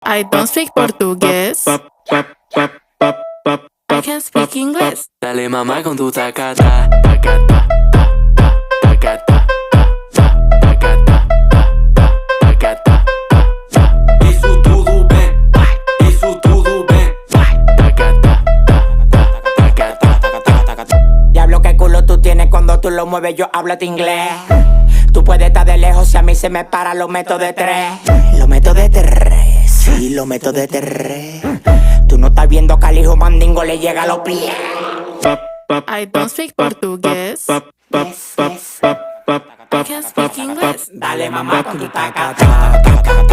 I don't speak Portugués. I can speak English. Dale mamá con tu tacata, tacata, tacata, tacata, tacata. Isso tudo bem, isso tudo bem. Tacata, tacata. Diablo, qué culo tú tienes cuando tú lo mueves, yo hablo de inglés. Tú puedes estar de lejos, si a mí se me para, lo meto de tres. Lo meto de tres, sí, lo meto de tres. Tú no estás viendo que al hijo mandingo le llega a los pies. I don't speak Portugués. I can speak English. Dale mamá con tu taca, taca, taca.